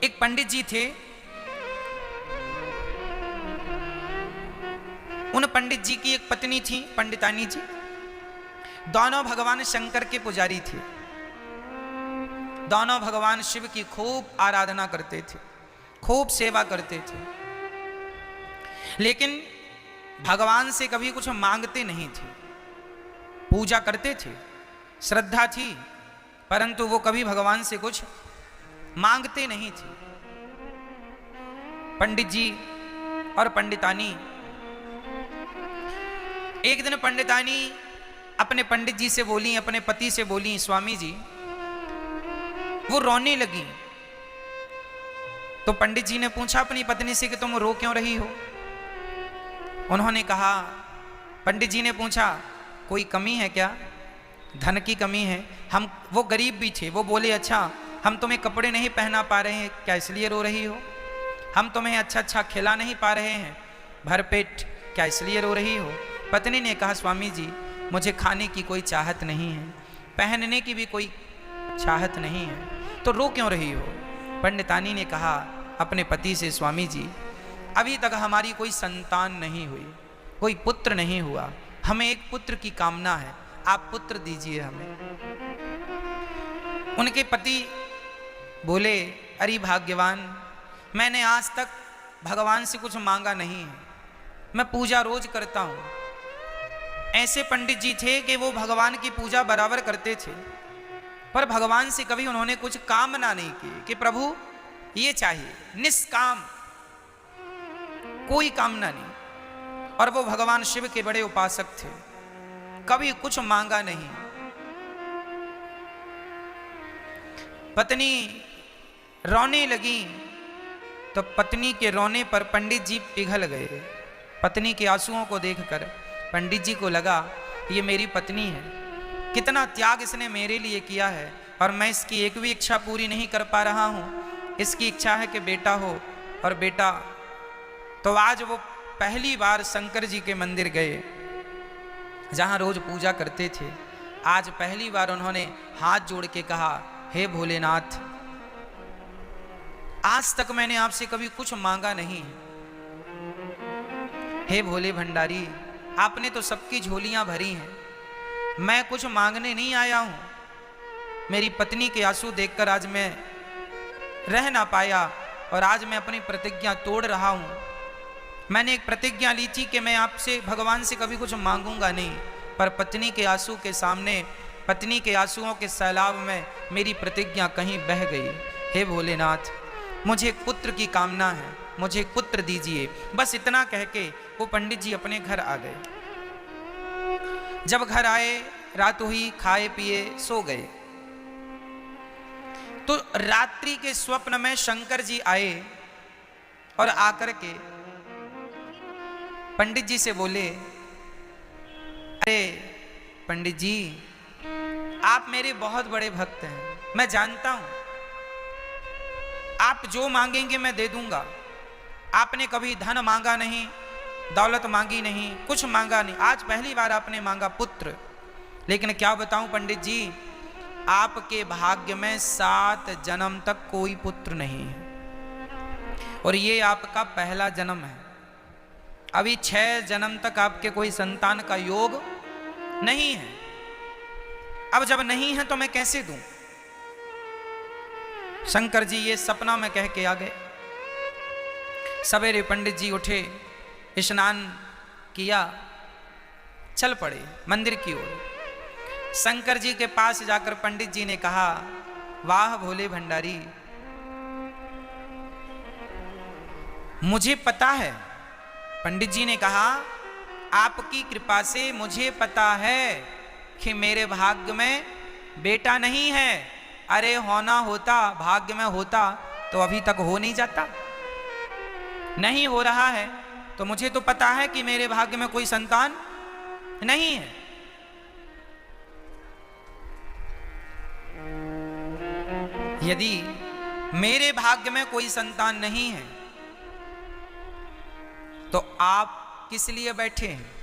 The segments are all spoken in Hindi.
एक पंडित जी थे। उन पंडित जी की एक पत्नी थी, पंडितानी जी। दोनों भगवान शंकर के पुजारी थे। दोनों भगवान शिव की खूब आराधना करते थे, खूब सेवा करते थे, लेकिन भगवान से कभी कुछ मांगते नहीं थे। पूजा करते थे, श्रद्धा थी, परंतु वो कभी भगवान से कुछ मांगते नहीं थे। पंडित जी और पंडितानी, एक दिन पंडितानी अपने पंडित जी से बोली, अपने पति से बोली, स्वामी जी, वो रोने लगी। तो पंडित जी ने पूछा अपनी पत्नी से कि तुम रो क्यों रही हो? उन्होंने कहा, पंडित जी ने पूछा, कोई कमी है क्या? धन की कमी है? वो गरीब भी थे। वो बोले, अच्छा, हम तुम्हें कपड़े नहीं पहना पा रहे हैं, क्या इसलिए रो रही हो? हम तुम्हें अच्छा अच्छा खिला नहीं पा रहे हैं भरपेट, क्या इसलिए रो रही हो? पत्नी ने कहा, स्वामी जी, मुझे खाने की कोई चाहत नहीं है, पहनने की भी कोई चाहत नहीं है, तो रो क्यों रही हो? पंडितानी ने कहा अपने पति से, स्वामी जी, अभी तक हमारी कोई संतान नहीं हुई, कोई पुत्र नहीं हुआ, हमें एक पुत्र की कामना है, आप पुत्र दीजिए हमें। उनके पति बोले, अरे भाग्यवान, मैंने आज तक भगवान से कुछ मांगा नहीं है, मैं पूजा रोज करता हूं। ऐसे पंडित जी थे कि वो भगवान की पूजा बराबर करते थे, पर भगवान से कभी उन्होंने कुछ कामना नहीं की कि प्रभु ये चाहिए, निष्काम, कोई कामना नहीं। और वो भगवान शिव के बड़े उपासक थे, कभी कुछ मांगा नहीं। पत्नी रोने लगी तो पत्नी के रोने पर पंडित जी पिघल गए। पत्नी के आंसुओं को देखकर पंडित जी को लगा, ये मेरी पत्नी है, कितना त्याग इसने मेरे लिए किया है, और मैं इसकी एक भी इच्छा पूरी नहीं कर पा रहा हूं। इसकी इच्छा है कि बेटा हो, और बेटा तो आज वो पहली बार शंकर जी के मंदिर गए, जहां रोज पूजा करते थे। आज पहली बार उन्होंने हाथ जोड़ के कहा, हे भोलेनाथ, आज तक मैंने आपसे कभी कुछ मांगा नहीं, हे भोले भंडारी, आपने तो सबकी झोलियां भरी हैं, मैं कुछ मांगने नहीं आया हूं। मेरी पत्नी के आंसू देखकर आज मैं रह ना पाया, और आज मैं अपनी प्रतिज्ञा तोड़ रहा हूं। मैंने एक प्रतिज्ञा ली थी कि मैं आपसे, भगवान से कभी कुछ मांगूंगा नहीं, पर पत्नी के आंसू के सामने, पत्नी के आंसुओं के सैलाब में मेरी प्रतिज्ञा कहीं बह गई। हे भोलेनाथ, मुझे एक पुत्र की कामना है, मुझे एक पुत्र दीजिए। बस इतना कह के वो पंडित जी अपने घर आ गए। जब घर आए, रात हुई, खाए पिए सो गए। तो रात्रि के स्वप्न में शंकर जी आए और आकर के पंडित जी से बोले, अरे पंडित जी, आप मेरे बहुत बड़े भक्त हैं, मैं जानता हूं, आप जो मांगेंगे मैं दे दूंगा। आपने कभी धन मांगा नहीं, दौलत मांगी नहीं, कुछ मांगा नहीं, आज पहली बार आपने मांगा पुत्र। लेकिन क्या बताऊं पंडित जी, आपके भाग्य में 7 जन्म तक कोई पुत्र नहीं है, और ये आपका पहला जन्म है। अभी 6 जन्म तक आपके कोई संतान का योग नहीं है। अब जब नहीं है तो मैं कैसे दूं? शंकर जी ये सपना में कह के आ गए। सवेरे पंडित जी उठे, स्नान किया, चल पड़े मंदिर की ओर। शंकर जी के पास जाकर पंडित जी ने कहा, वाह भोले भंडारी, मुझे पता है, पंडित जी ने कहा, आपकी कृपा से मुझे पता है कि मेरे भाग्य में बेटा नहीं है। अरे होना होता, भाग्य में होता तो अभी तक हो नहीं जाता, नहीं हो रहा है, तो मुझे तो पता है कि मेरे भाग्य में कोई संतान नहीं है। यदि मेरे भाग्य में कोई संतान नहीं है तो आप किस लिए बैठे हैं?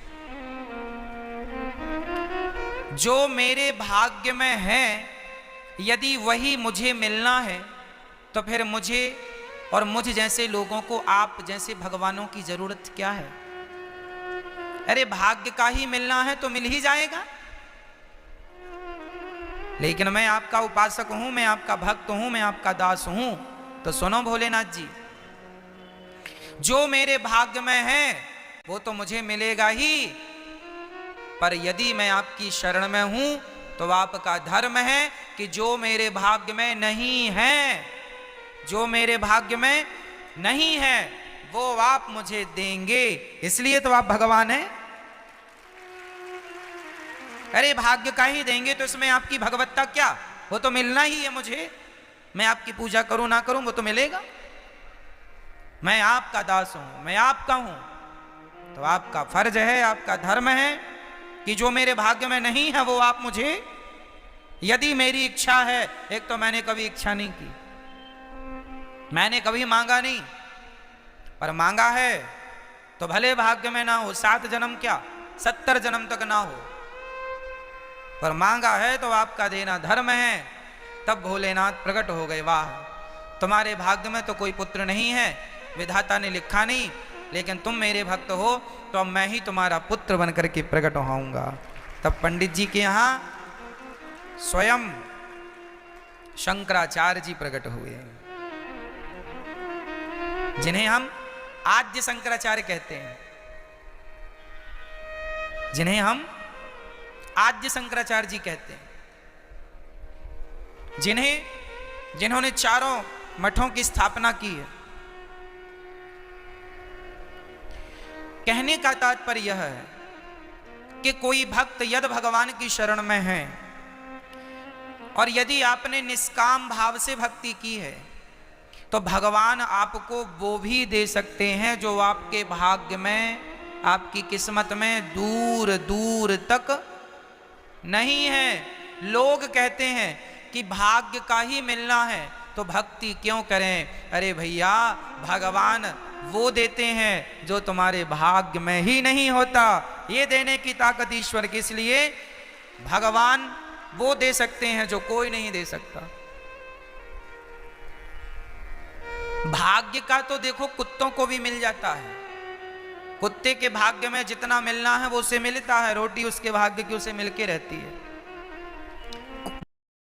जो मेरे भाग्य में है, यदि वही मुझे मिलना है तो फिर मुझे और मुझ जैसे लोगों को आप जैसे भगवानों की जरूरत क्या है? अरे भाग्य का ही मिलना है तो मिल ही जाएगा। लेकिन मैं आपका उपासक हूं, मैं आपका भक्त हूं, मैं आपका दास हूं। तो सुनो भोलेनाथ जी, जो मेरे भाग्य में है वो तो मुझे मिलेगा ही, पर यदि मैं आपकी शरण में हूं तो आपका धर्म है कि जो मेरे भाग्य में नहीं है, जो मेरे भाग्य में नहीं है वो आप मुझे देंगे। इसलिए तो आप भगवान हैं। अरे भाग्य का ही देंगे तो इसमें आपकी भगवत्ता क्या? वो तो मिलना ही है मुझे। मैं आपकी पूजा करूं ना करूं वो तो मिलेगा। मैं आपका दास हूं, मैं आपका हूं, तो आपका फर्ज है, आपका धर्म है कि जो मेरे भाग्य में नहीं है वो आप मुझे, यदि मेरी इच्छा है, एक तो मैंने कभी इच्छा नहीं की, मैंने कभी मांगा नहीं, पर मांगा है तो भले भाग्य में ना हो, 7 जन्म क्या 70 जन्म तक ना हो, पर मांगा है तो आपका देना धर्म है। तब भोलेनाथ प्रकट हो गए। वाह, तुम्हारे भाग्य में तो कोई पुत्र नहीं है, विधाता ने लिखा नहीं, लेकिन तुम मेरे भक्त हो तो अब मैं ही तुम्हारा पुत्र बनकर के प्रकट होऊंगा। तब पंडित जी के यहां स्वयं शंकराचार्य जी प्रकट हुए, जिन्हें हम आद्य शंकराचार्य कहते हैं, जिन्हें हम आद्य शंकराचार्य जी कहते हैं, जिन्होंने चारों मठों की स्थापना की है। कहने का तात्पर्य यह है कि कोई भक्त यदि भगवान की शरण में है और यदि आपने निष्काम भाव से भक्ति की है तो भगवान आपको वो भी दे सकते हैं जो आपके भाग्य में, आपकी किस्मत में दूर दूर तक नहीं है। लोग कहते हैं कि भाग्य का ही मिलना है तो भक्ति क्यों करें? अरे भैया, भगवान वो देते हैं जो तुम्हारे भाग्य में ही नहीं होता। ये देने की ताकत ईश्वर की, इसलिए भगवान वो दे सकते हैं जो कोई नहीं दे सकता। भाग्य का तो देखो कुत्तों को भी मिल जाता है। कुत्ते के भाग्य में जितना मिलना है वो उसे मिलता है, रोटी उसके भाग्य की उसे मिलके रहती है।